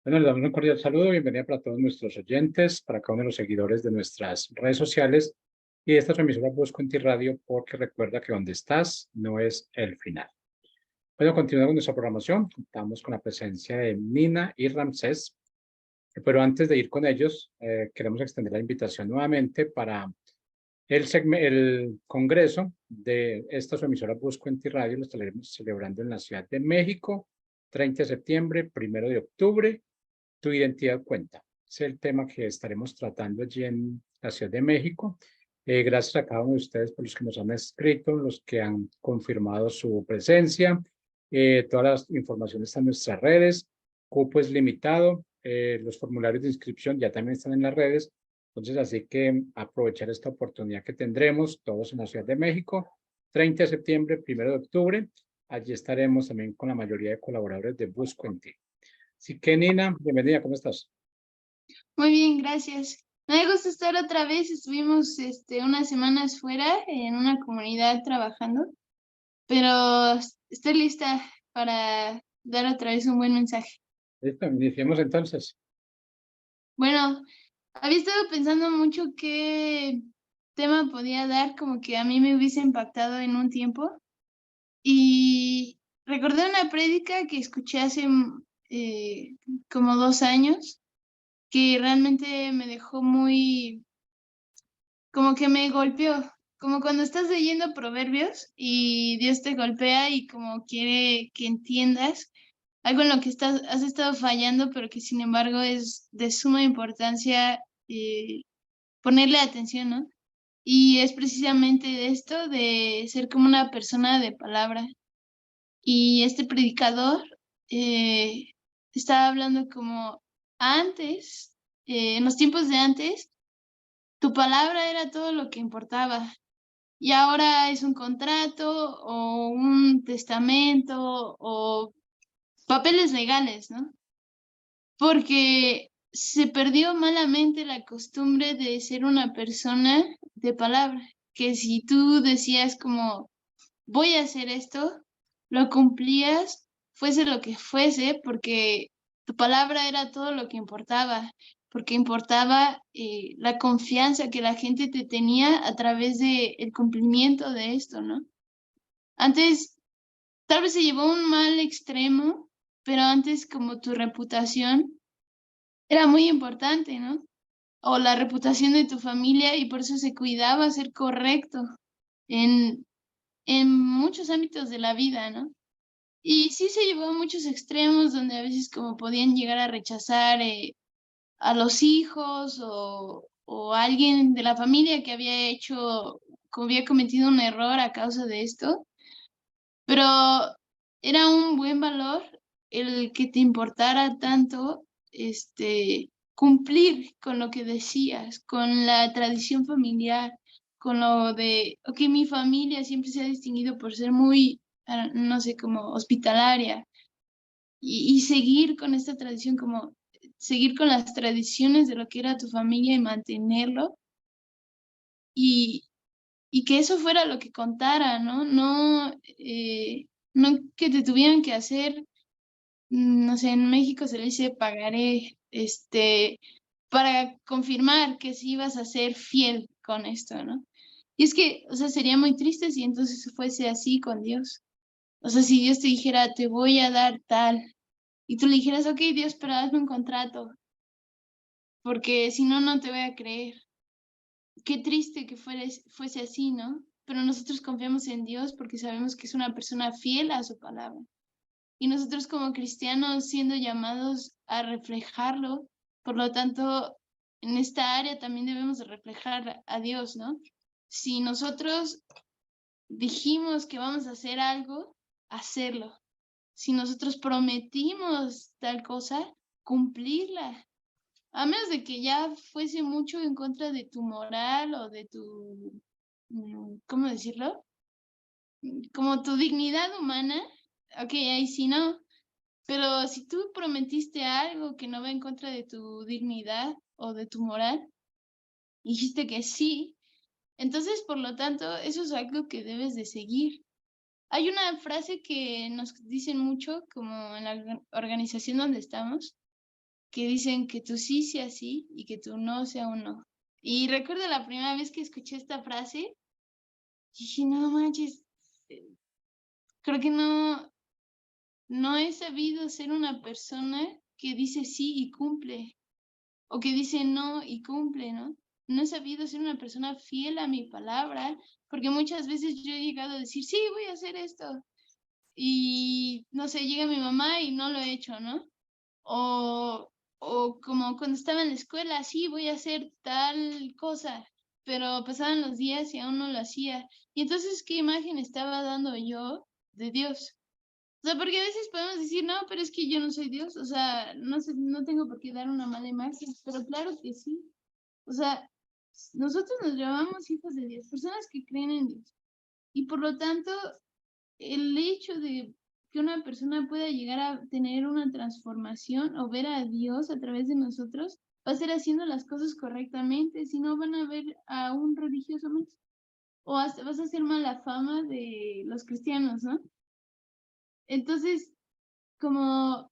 Bueno, le damos un cordial saludo, bienvenida para todos nuestros oyentes, para cada uno de los seguidores de nuestras redes sociales y de esta transmisora Voz Cuenti Radio, porque recuerda que donde estás no es el final. Bueno, continuando con nuestra programación, contamos con la presencia de Nina y Ramsés, pero antes de ir con ellos, queremos extender la invitación nuevamente para el congreso de esta su emisora Voz Cuenti Radio. Lo estaremos celebrando en la Ciudad de México, 30 de septiembre, 1 de octubre. Tu identidad cuenta. Es el tema que estaremos tratando allí en la Ciudad de México. Gracias a cada uno de ustedes por los que nos han escrito, los que han confirmado su presencia. Todas las informaciones están en nuestras redes. Cupo es limitado. Los formularios de inscripción ya también están en las redes. Entonces, así que aprovechar esta oportunidad que tendremos todos en la Ciudad de México, 30 de septiembre, 1 de octubre. Allí estaremos también con la mayoría de colaboradores de Busco en Ti. Así que Nina, bienvenida, ¿cómo estás? Muy bien, gracias. Me gusta estar otra vez. Estuvimos unas semanas fuera en una comunidad trabajando, pero estoy lista para dar otra vez un buen mensaje. Listo, iniciemos entonces. Bueno, había estado pensando mucho qué tema podía dar, como que a mí me hubiese impactado en un tiempo, y recordé una prédica que escuché hace como 2 años, que realmente me dejó muy, como que me golpeó, como cuando estás leyendo Proverbios y Dios te golpea y como quiere que entiendas algo en lo que has estado fallando, pero que sin embargo es de suma importancia ponerle atención, ¿no? Y es precisamente de esto, de ser como una persona de palabra. Y este predicador eh, estaba hablando como antes, en los tiempos de antes, tu palabra era todo lo que importaba. Y ahora es un contrato o un testamento o papeles legales, ¿no? Porque se perdió malamente la costumbre de ser una persona de palabra, que si tú decías como voy a hacer esto, lo cumplías, fuese lo que fuese, porque tu palabra era todo lo que importaba, porque importaba la confianza que la gente te tenía a través del cumplimiento de esto, ¿no? Antes, tal vez se llevó a un mal extremo, pero antes como tu reputación era muy importante, ¿no? O la reputación de tu familia y por eso se cuidaba ser correcto en, en muchos ámbitos de la vida, ¿no? Y sí se llevó a muchos extremos donde a veces como podían llegar a rechazar a los hijos o a alguien de la familia que había hecho, que había cometido un error a causa de esto. Pero era un buen valor el que te importara tanto, cumplir con lo que decías, con la tradición familiar, con lo de, okey, mi familia siempre se ha distinguido por ser muy, no sé, como hospitalaria, y seguir con esta tradición, como seguir con las tradiciones de lo que era tu familia y mantenerlo, y y que eso fuera lo que contara, ¿no? No, no que te tuvieran que hacer, no sé, en México se le dice pagaré, para confirmar que sí ibas a ser fiel con esto, ¿no? Y es que, o sea, sería muy triste si entonces fuese así con Dios. O sea, si Dios te dijera: "Te voy a dar tal", y tú le dijeras: "Okey, Dios, pero hazme un contrato, porque si no, no te voy a creer". Qué triste que fuese así, ¿no? Pero nosotros confiamos en Dios porque sabemos que es una persona fiel a su palabra. Y nosotros como cristianos siendo llamados a reflejarlo, por lo tanto, en esta área también debemos de reflejar a Dios, ¿no? Si nosotros dijimos que vamos a hacer algo, hacerlo. Si nosotros prometimos tal cosa, cumplirla. A menos de que ya fuese mucho en contra de tu moral o de tu, ¿cómo decirlo? Como tu dignidad humana, okey, ahí sí no. Pero si tú prometiste algo que no va en contra de tu dignidad o de tu moral, dijiste que sí, entonces, por lo tanto, eso es algo que debes de seguir. Hay una frase que nos dicen mucho, como en la organización donde estamos, que dicen que tú sí sea sí y que tú no sea un no. Y recuerdo la primera vez que escuché esta frase, dije, no manches, eh, creo que no he sabido ser una persona que dice sí y cumple, o que dice no y cumple, ¿no? No he sabido ser una persona fiel a mi palabra, porque muchas veces yo he llegado a decir, sí, voy a hacer esto, y no sé, llega mi mamá y no lo he hecho, ¿no? O como cuando estaba en la escuela, sí, voy a hacer tal cosa, pero pasaban los días y aún no lo hacía. Y entonces, ¿qué imagen estaba dando yo de Dios? O sea, porque a veces podemos decir, no, pero es que yo no soy Dios, o sea, no sé, no tengo por qué dar una mala imagen, pero claro que sí. O sea, nosotros nos llamamos hijos de Dios, personas que creen en Dios. Y por lo tanto, el hecho de que una persona pueda llegar a tener una transformación o ver a Dios a través de nosotros, va a ser haciendo las cosas correctamente, si no van a ver a un religioso más. O hasta vas a hacer mala fama de los cristianos, ¿no? Entonces, como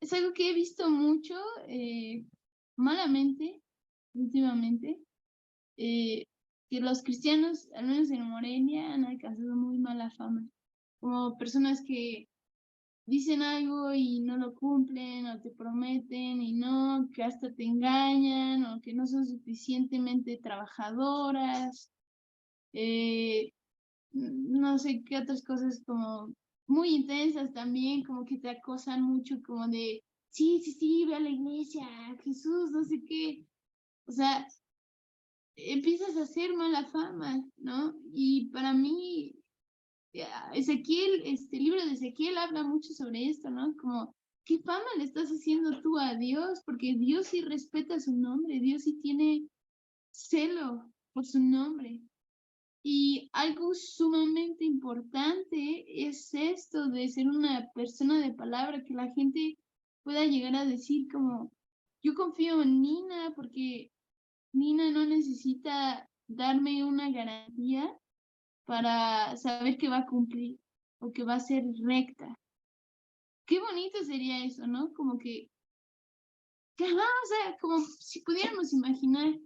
es algo que he visto mucho malamente últimamente, que los cristianos, al menos en Morelia, han alcanzado muy mala fama, como personas que dicen algo y no lo cumplen, o te prometen y no, que hasta te engañan, o que no son suficientemente trabajadoras, no sé qué otras cosas como muy intensas también, como que te acosan mucho, como de, sí, sí, sí, ve a la iglesia, Jesús, no sé qué. O sea, empiezas a hacer mala fama, ¿no? Y para mí, Ezequiel, este libro de Ezequiel habla mucho sobre esto, ¿no? Como, ¿qué fama le estás haciendo tú a Dios? Porque Dios sí respeta su nombre, Dios sí tiene celo por su nombre. Y algo sumamente importante es esto de ser una persona de palabra, que la gente pueda llegar a decir como, yo confío en Nina porque Nina no necesita darme una garantía para saber que va a cumplir o que va a ser recta. Qué bonito sería eso, ¿no? Como ajá, o sea, como si pudiéramos imaginar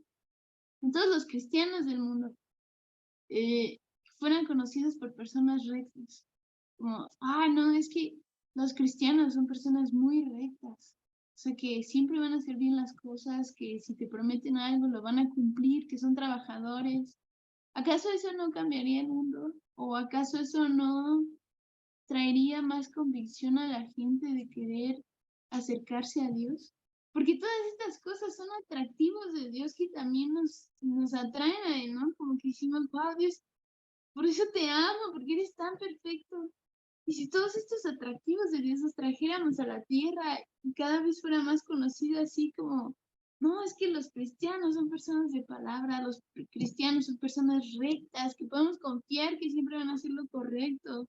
en todos los cristianos del mundo fueran conocidos por personas rectas. Como, no, es que los cristianos son personas muy rectas. O sea, que siempre van a hacer bien las cosas, que si te prometen algo lo van a cumplir, que son trabajadores. ¿Acaso eso no cambiaría el mundo? ¿O acaso eso no traería más convicción a la gente de querer acercarse a Dios? Porque todas estas cosas son atractivos de Dios que también nos atraen a Él, ¿no? Como que decimos, wow, Dios, por eso te amo, porque eres tan perfecto. Y si todos estos atractivos de Dios los trajéramos a la tierra y cada vez fuera más conocido así como, no, es que los cristianos son personas de palabra, los cristianos son personas rectas, que podemos confiar que siempre van a hacer lo correcto.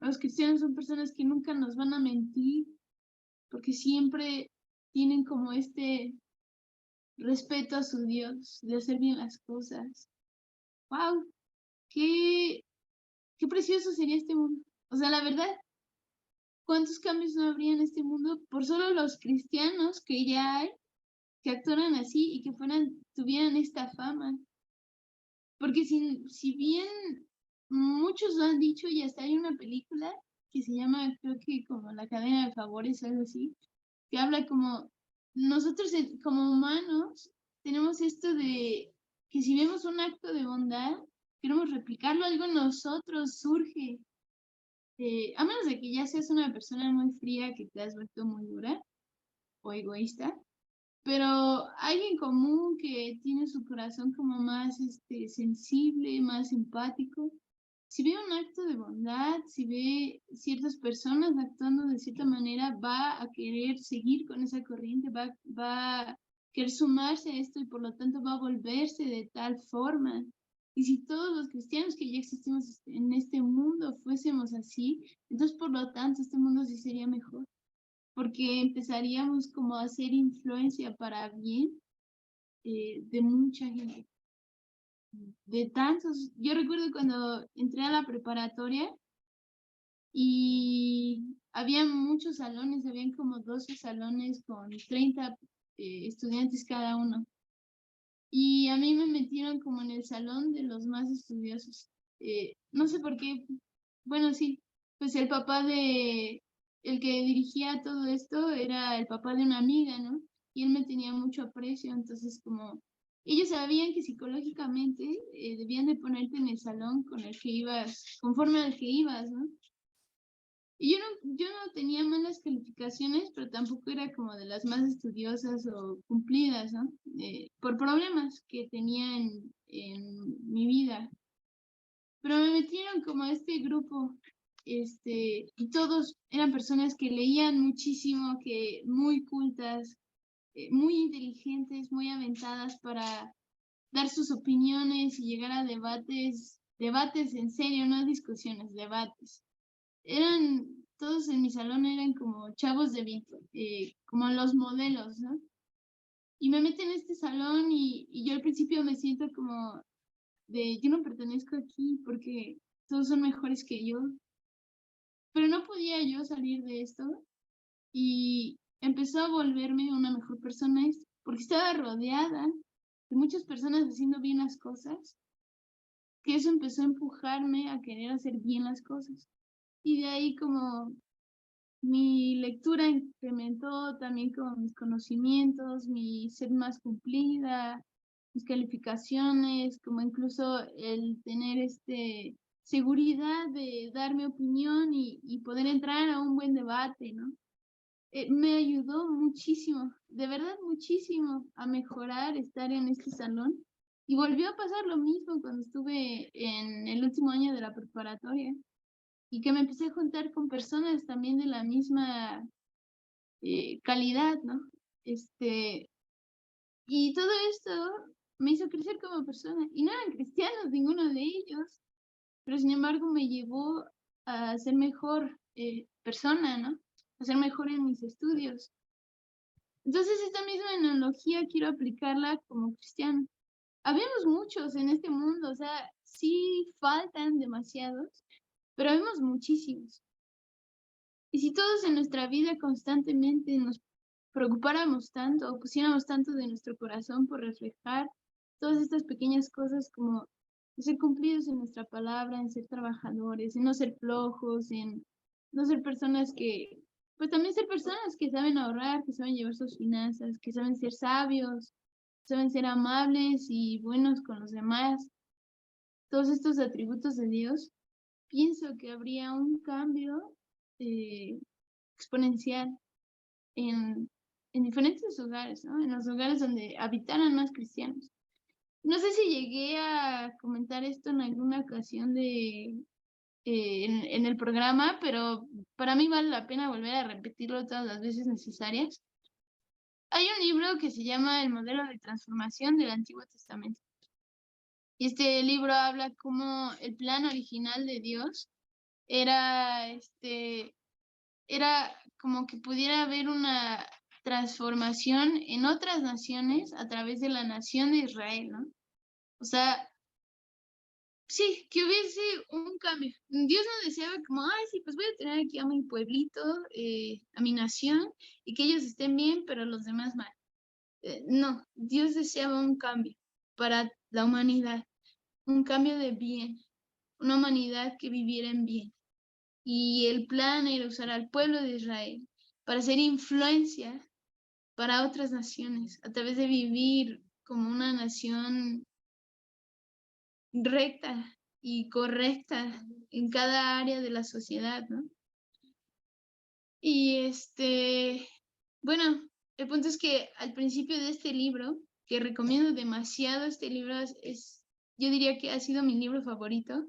Los cristianos son personas que nunca nos van a mentir, porque siempre tienen como este respeto a su Dios, de hacer bien las cosas. ¡Wow! ¡Qué, qué precioso sería este mundo! O sea, la verdad, ¿cuántos cambios no habría en este mundo por solo los cristianos que ya hay, que actuaran así y que tuvieran esta fama? Porque si bien muchos lo han dicho y hasta hay una película que se llama, creo que como La cadena de favores o algo así, que habla como nosotros como humanos tenemos esto de que si vemos un acto de bondad, queremos replicarlo, algo en nosotros surge. A menos de que ya seas una persona muy fría que te has vuelto muy dura o egoísta, pero alguien común que tiene su corazón como más sensible, más empático, si ve un acto de bondad, si ve ciertas personas actuando de cierta manera, va a querer seguir con esa corriente, va a querer sumarse a esto y por lo tanto va a volverse de tal forma. Y si todos los cristianos que ya existimos en este mundo fuésemos así, entonces por lo tanto este mundo sí sería mejor, porque empezaríamos como a hacer influencia para bien de mucha gente, de tantos. Yo recuerdo cuando entré a la preparatoria y había muchos salones, habían como 12 salones con 30 estudiantes cada uno. Y a mí me metieron como en el salón de los más estudiosos. No sé por qué, bueno, sí, pues el que dirigía todo esto era el papá de una amiga, ¿no? Y él me tenía mucho aprecio, entonces como ellos sabían que psicológicamente debían de ponerte en el salón con el que ibas, conforme al que ibas, ¿no? Y yo no tenía malas calificaciones, pero tampoco era como de las más estudiosas o cumplidas, ¿no? Por problemas que tenía en mi vida. Pero me metieron como a este grupo, y todos eran personas que leían muchísimo, que muy cultas, muy inteligentes, muy aventadas para dar sus opiniones y llegar a debates en serio, no discusiones, debates. Todos en mi salón eran como chavos de 20, como los modelos, ¿no? Y me meten en este salón y yo al principio me siento como yo no pertenezco aquí porque todos son mejores que yo. Pero no podía yo salir de esto y empezó a volverme una mejor persona porque estaba rodeada de muchas personas haciendo bien las cosas, que eso empezó a empujarme a querer hacer bien las cosas. Y de ahí como mi lectura incrementó también con mis conocimientos, mi ser más cumplida, mis calificaciones, como incluso el tener seguridad de dar mi opinión y poder entrar a un buen debate, ¿no? Me ayudó muchísimo, de verdad muchísimo, a mejorar estar en este salón. Y volvió a pasar lo mismo cuando estuve en el último año de la preparatoria y que me empecé a juntar con personas también de la misma calidad, ¿no? Y todo esto me hizo crecer como persona. Y no eran cristianos, ninguno de ellos, pero sin embargo me llevó a ser mejor persona, ¿no? A ser mejor en mis estudios. Entonces esta misma analogía quiero aplicarla como cristiano. Habemos muchos en este mundo, o sea, sí faltan demasiados, pero habemos muchísimos. Y si todos en nuestra vida constantemente nos preocupáramos tanto o pusiéramos tanto de nuestro corazón por reflejar todas estas pequeñas cosas como ser cumplidos en nuestra palabra, en ser trabajadores, en no ser flojos, en no ser personas pues también ser personas que saben ahorrar, que saben llevar sus finanzas, que saben ser sabios, saben ser amables y buenos con los demás, todos estos atributos de Dios, pienso que habría un cambio exponencial en diferentes hogares, ¿no? En los hogares donde habitaran más cristianos. No sé si llegué a comentar esto en alguna ocasión en el programa, pero para mí vale la pena volver a repetirlo todas las veces necesarias. Hay un libro que se llama El modelo de transformación del Antiguo Testamento. Y este libro habla cómo el plan original de Dios era como que pudiera haber una transformación en otras naciones a través de la nación de Israel, ¿no? O sea, sí, que hubiese un cambio. Dios no deseaba como, ay, sí, pues voy a tener aquí a mi pueblito, a mi nación, y que ellos estén bien, pero los demás mal. No, Dios deseaba un cambio para la humanidad, un cambio de bien, una humanidad que viviera en bien. Y el plan era usar al pueblo de Israel para hacer influencia para otras naciones, a través de vivir como una nación recta y correcta en cada área de la sociedad, ¿no? Y bueno, el punto es que al principio de este libro, que recomiendo demasiado este libro, yo diría que ha sido mi libro favorito.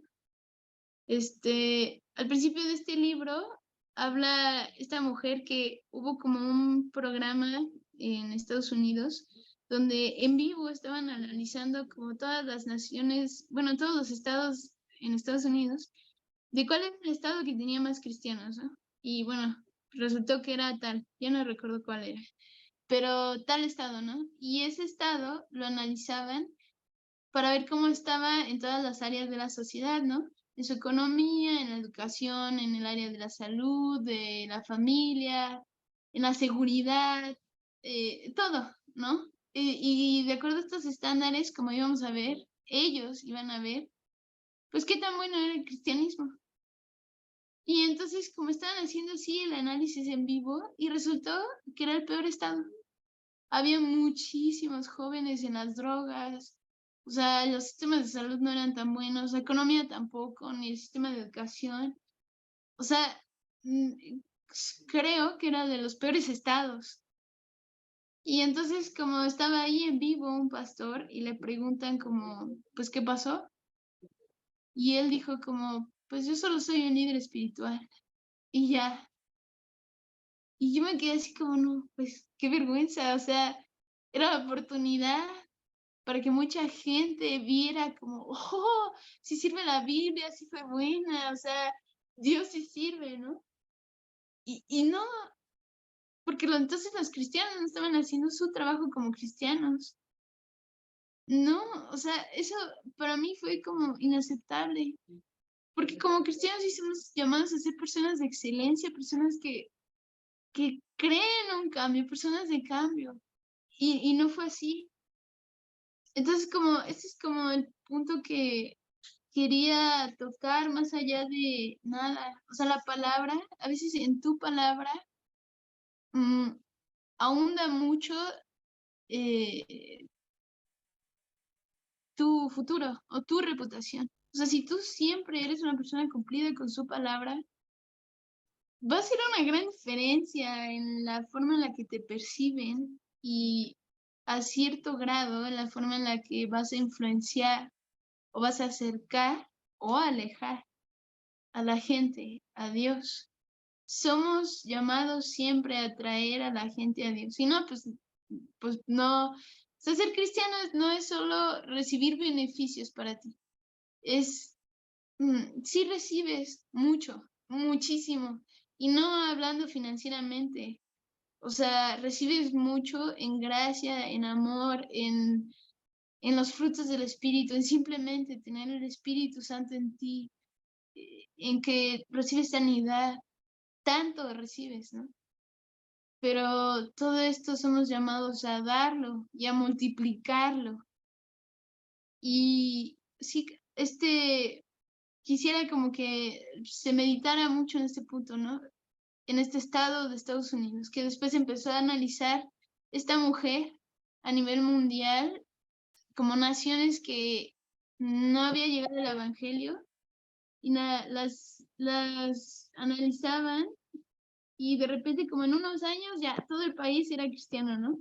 Al principio de este libro habla esta mujer que hubo como un programa en Estados Unidos donde en vivo estaban analizando como todas las naciones, bueno, todos los estados en Estados Unidos, de cuál era el estado que tenía más cristianos, ¿no? Y bueno, resultó que era tal, ya no recuerdo cuál era, pero tal estado, ¿no? Y ese estado lo analizaban para ver cómo estaba en todas las áreas de la sociedad, ¿no? en su economía, en la educación, en el área de la salud, de la familia, en la seguridad, todo, ¿no? Y de acuerdo a estos estándares, como íbamos a ver, ellos iban a ver, pues qué tan bueno era el cristianismo. Y entonces, como estaban haciendo así el análisis en vivo, y resultó que era el peor estado. Había muchísimos jóvenes en las drogas, o sea, los sistemas de salud no eran tan buenos, la economía tampoco, ni el sistema de educación. O sea, creo que era de los peores estados. Y entonces, como estaba ahí en vivo un pastor y le preguntan como, pues, ¿qué pasó? Y él dijo como, pues yo solo soy un líder espiritual. Y ya. Y yo me quedé así como, no, pues qué vergüenza, o sea, era la oportunidad para que mucha gente viera como, oh, sí sirve la Biblia, sí fue buena, o sea, Dios sí sirve, ¿no? Y no, porque entonces los cristianos no estaban haciendo su trabajo como cristianos. No, o sea, eso para mí fue como inaceptable, porque como cristianos sí somos llamados a ser personas de excelencia, personas que creen un cambio, personas de cambio, y no fue así. Entonces, como, ese es como el punto que quería tocar más allá de nada. O sea, la palabra, a veces en tu palabra, mm, ahonda mucho eh, tu futuro o tu reputación. O sea, si tú siempre eres una persona cumplida con su palabra, va a ser una gran diferencia en la forma en la que te perciben y a cierto grado en la forma en la que vas a influenciar o vas a acercar o alejar a la gente, a Dios. Somos llamados siempre a traer a la gente a Dios. Si no, pues no. O sea, ser cristiano no es solo recibir beneficios para ti. Es, sí recibes mucho, muchísimo. Y no hablando financieramente. O sea, recibes mucho en gracia, en amor, en los frutos del Espíritu, en simplemente tener el Espíritu Santo en ti, en que recibes sanidad, tanto recibes, ¿no? Pero todo esto somos llamados a darlo y a multiplicarlo. Y sí, quisiera como que se meditara mucho en este punto, ¿no? En este estado de Estados Unidos, que después empezó a analizar esta mujer a nivel mundial como naciones que no había llegado el evangelio y las analizaban y de repente como en unos años ya todo el país era cristiano, ¿no?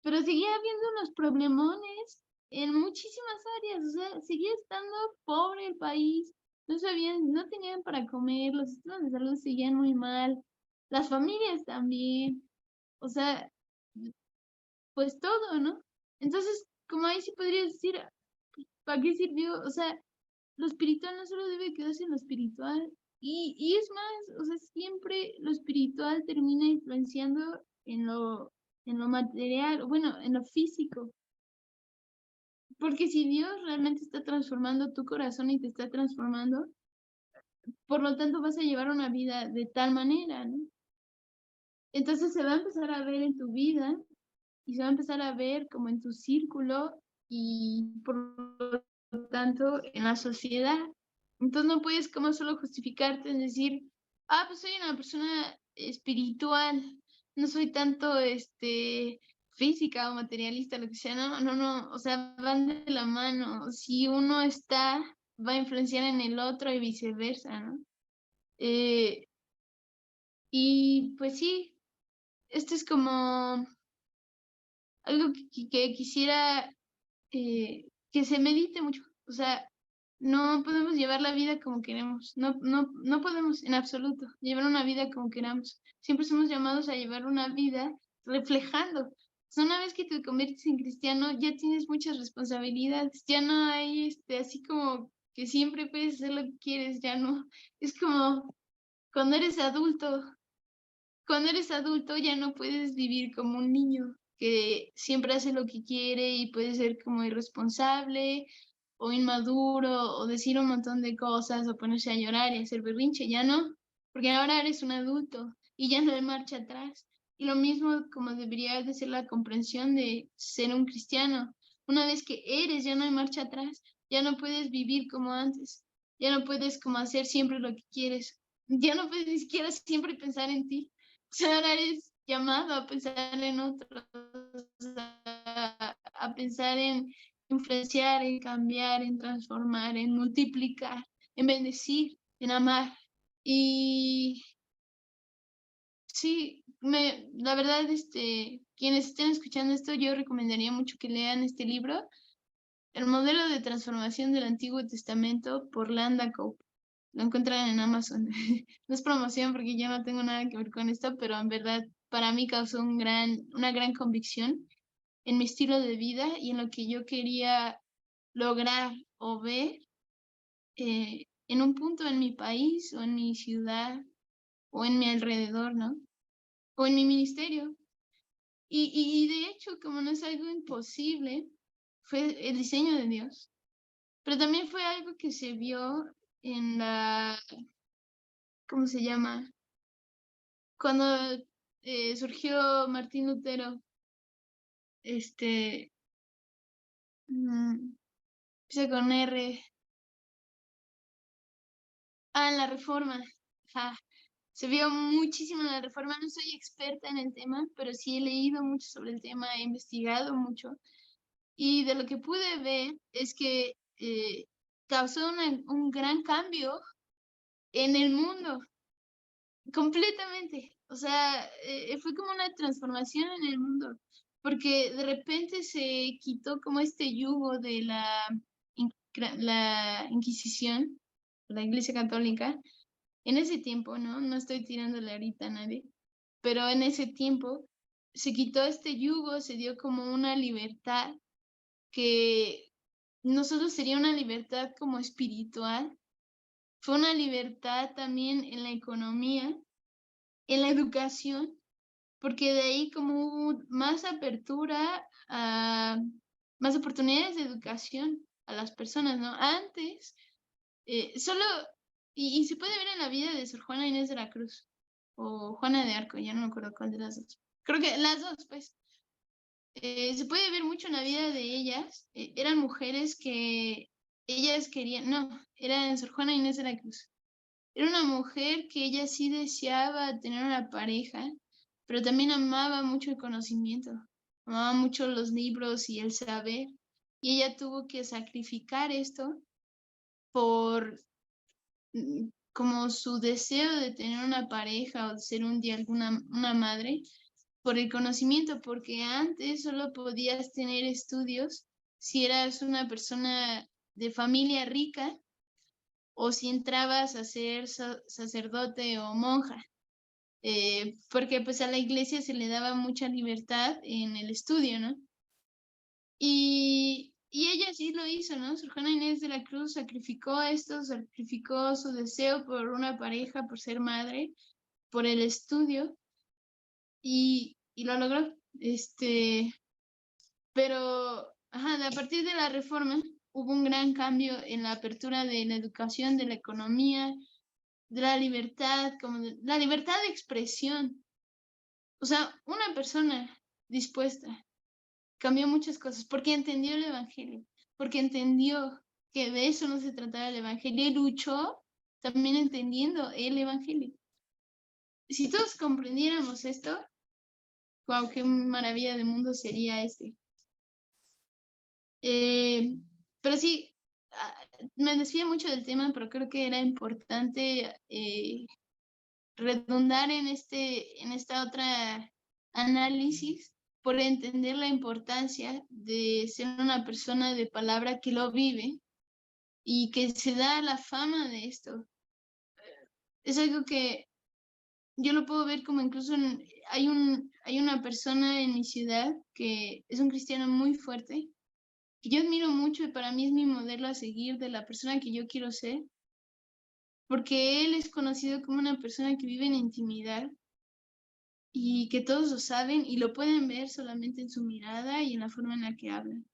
Pero seguía habiendo unos problemones en muchísimas áreas, o sea, seguía estando pobre el país, no sabían, no tenían para comer, los sistemas de salud seguían muy mal, las familias también, o sea, pues todo, ¿no? Entonces, como ahí sí podrías decir, ¿para qué sirvió? O sea, lo espiritual no solo debe quedarse en lo espiritual. Y es más, o sea, siempre lo espiritual termina influenciando en lo material, o bueno, en lo físico. Porque si Dios realmente está transformando tu corazón y te está transformando, por lo tanto vas a llevar una vida de tal manera, ¿no? Entonces se va a empezar a ver en tu vida y se va a empezar a ver como en tu círculo y por lo tanto en la sociedad. Entonces no puedes como solo justificarte en decir, ah, pues soy una persona espiritual, no soy tanto física o materialista, lo que sea, no, no, no, o sea, van de la mano. Si uno está, va a influenciar en el otro y viceversa, ¿no? Eh, y pues sí, esto es como algo que quisiera que se medite mucho. O sea, no podemos llevar la vida como queremos. No, no, no podemos en absoluto llevar una vida como queramos. Siempre somos llamados a llevar una vida reflejando. O sea, una vez que te conviertes en cristiano, ya tienes muchas responsabilidades. Ya no hay así como que siempre puedes hacer lo que quieres, ya no. Es como cuando eres adulto, ya no puedes vivir como un niño que siempre hace lo que quiere y puede ser como irresponsable o inmaduro, o decir un montón de cosas, o ponerse a llorar y hacer berrinche, ya no, porque ahora eres un adulto y ya no hay marcha atrás. Y lo mismo como debería de ser la comprensión de ser un cristiano. Una vez que eres, ya no hay marcha atrás, ya no puedes vivir como antes, ya no puedes como hacer siempre lo que quieres, ya no puedes ni siquiera siempre pensar en ti. O sea, ahora eres llamado a pensar en otros, a pensar en influenciar, en cambiar, en transformar, en multiplicar, en bendecir, en amar. Y sí, la verdad, quienes estén escuchando esto, yo recomendaría mucho que lean este libro, El modelo de transformación del Antiguo Testamento por Landa Cope. Lo encuentran en Amazon. No es promoción porque yo no tengo nada que ver con esto, pero en verdad para mí causó una gran convicción en mi estilo de vida y en lo que yo quería lograr o ver en un punto en mi país o en mi ciudad o en mi alrededor, ¿no? O en mi ministerio. Y de hecho, como no es algo imposible, fue el diseño de Dios. Pero también fue algo que se vio en ¿cómo se llama? Cuando surgió Martín Lutero, este, empieza con R, en la Reforma. Ajá. Se vio muchísimo en la Reforma, no soy experta en el tema, pero sí he leído mucho sobre el tema, he investigado mucho, y de lo que pude ver es que causó un gran cambio en el mundo, completamente. O sea, fue como una transformación en el mundo, porque de repente se quitó como este yugo de la Inquisición, la Iglesia Católica, en ese tiempo, ¿no? No estoy tirándole ahorita a nadie, pero en ese tiempo se quitó este yugo, se dio como una libertad que no solo sería una libertad como espiritual, fue una libertad también en la economía, en la educación, porque de ahí como hubo más apertura a más oportunidades de educación a las personas, ¿no? Antes, solo, y se puede ver en la vida de Sor Juana Inés de la Cruz, o Juana de Arco, ya no me acuerdo cuál de las dos. Creo que las dos, pues. Se puede ver mucho en la vida de ellas. Eran mujeres que ellas querían, no, era Sor Juana Inés de la Cruz. Era una mujer que ella sí deseaba tener una pareja, pero también amaba mucho el conocimiento, amaba mucho los libros y el saber. Y ella tuvo que sacrificar esto por como su deseo de tener una pareja o de ser un día una madre, por el conocimiento, porque antes solo podías tener estudios si eras una persona de familia rica o si entrabas a ser sacerdote o monja, porque pues a la iglesia se le daba mucha libertad en el estudio, ¿no? Y ella sí lo hizo, ¿no? Sor Juana Inés de la Cruz sacrificó esto, sacrificó su deseo por una pareja, por ser madre, por el estudio, y lo logró. Pero ajá, a partir de la reforma hubo un gran cambio en la apertura de la educación, de la economía, de la libertad, como la libertad de expresión. O sea, una persona dispuesta cambió muchas cosas porque entendió el Evangelio, porque entendió que de eso no se trataba el Evangelio y luchó también entendiendo el Evangelio. Si todos comprendiéramos esto, wow, qué maravilla de mundo sería este. Pero sí, me desvío mucho del tema, pero creo que era importante redundar en esta otra análisis por entender la importancia de ser una persona de palabra que lo vive y que se da la fama de esto. Es algo que yo lo puedo ver como incluso hay una persona en mi ciudad que es un cristiano muy fuerte, que yo admiro mucho y para mí es mi modelo a seguir de la persona que yo quiero ser, porque él es conocido como una persona que vive en intimidad y que todos lo saben y lo pueden ver solamente en su mirada y en la forma en la que hablan.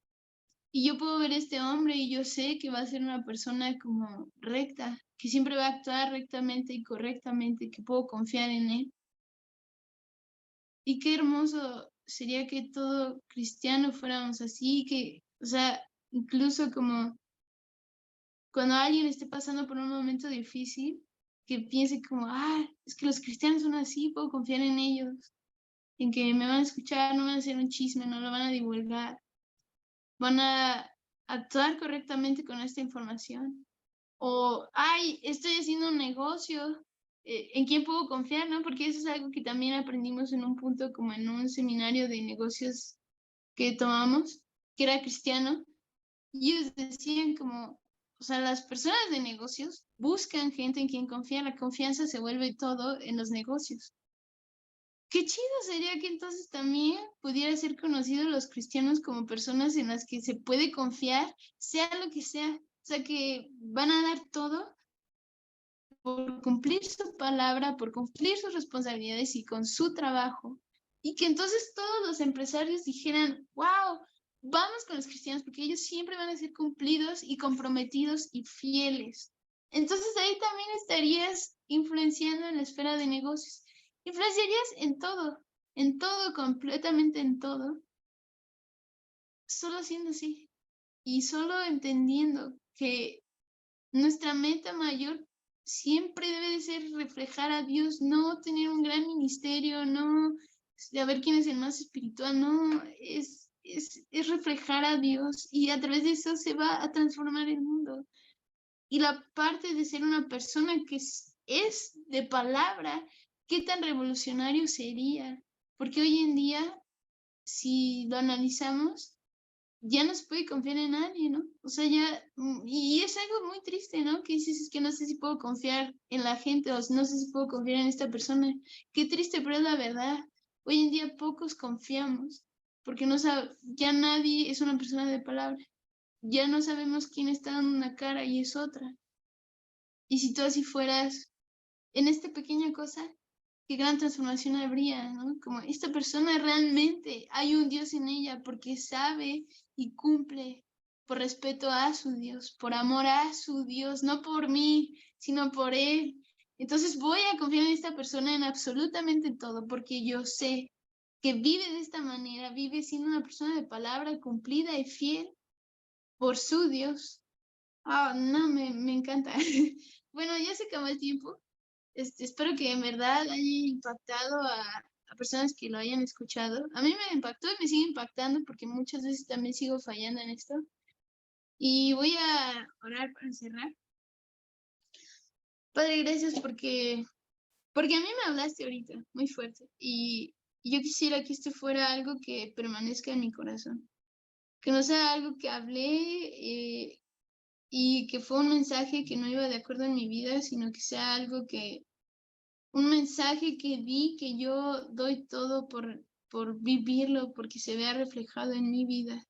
Y yo puedo ver a este hombre y yo sé que va a ser una persona como recta, que siempre va a actuar rectamente y correctamente, que puedo confiar en él. Y qué hermoso sería que todo cristiano fuéramos así, que, o sea, incluso como cuando alguien esté pasando por un momento difícil, que piense como, es que los cristianos son así, puedo confiar en ellos, en que me van a escuchar, no van a hacer un chisme, no lo van a divulgar, van a actuar correctamente con esta información. O, estoy haciendo un negocio, ¿en quién puedo confiar, no? Porque eso es algo que también aprendimos en un punto, como en un seminario de negocios que tomamos, que era cristiano, y ellos decían como, o sea, las personas de negocios buscan gente en quien confiar, la confianza se vuelve todo en los negocios. Qué chido sería que entonces también pudiera ser conocidos los cristianos como personas en las que se puede confiar, sea lo que sea. O sea, que van a dar todo por cumplir su palabra, por cumplir sus responsabilidades y con su trabajo. Y que entonces todos los empresarios dijeran, wow, vamos con los cristianos porque ellos siempre van a ser cumplidos y comprometidos y fieles. Entonces ahí también estarías influenciando en la esfera de negocios. Influenciarías en todo, completamente en todo, solo siendo así y solo entendiendo que nuestra meta mayor siempre debe de ser reflejar a Dios, no tener un gran ministerio, no saber quién es el más espiritual, no, es reflejar a Dios y a través de eso se va a transformar el mundo. Y la parte de ser una persona que es de palabra, ¿qué tan revolucionario sería? Porque hoy en día, si lo analizamos, ya no se puede confiar en nadie, ¿no? O sea, ya, y es algo muy triste, ¿no? Que dices, es que no sé si puedo confiar en la gente o no sé si puedo confiar en esta persona. Qué triste, pero es la verdad. Hoy en día pocos confiamos, porque no ya nadie es una persona de palabra. Ya no sabemos quién está dando una cara y es otra. Y si tú así fueras en esta pequeña cosa, qué gran transformación habría, ¿no? Como esta persona realmente hay un Dios en ella porque sabe y cumple por respeto a su Dios, por amor a su Dios, no por mí, sino por Él. Entonces voy a confiar en esta persona en absolutamente todo porque yo sé que vive de esta manera, vive siendo una persona de palabra cumplida y fiel por su Dios. No, me encanta. Bueno, ya se acabó el tiempo. Espero que en verdad haya impactado a personas que lo hayan escuchado. A mí me impactó y me sigue impactando porque muchas veces también sigo fallando en esto. Y voy a orar para cerrar. Padre, gracias porque a mí me hablaste ahorita muy fuerte y yo quisiera que esto fuera algo que permanezca en mi corazón. Que no sea algo que hablé y que fue un mensaje que no iba de acuerdo en mi vida, sino que sea algo un mensaje que di, que yo doy todo por vivirlo, porque se vea reflejado en mi vida.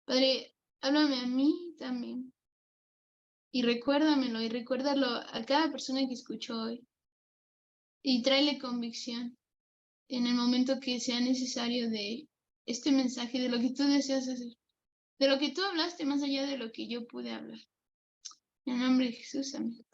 Padre, háblame a mí también y recuérdamelo y recuérdalo a cada persona que escuchó hoy y tráele convicción en el momento que sea necesario de este mensaje, de lo que tú deseas hacer, de lo que tú hablaste más allá de lo que yo pude hablar. En el nombre de Jesús, amén.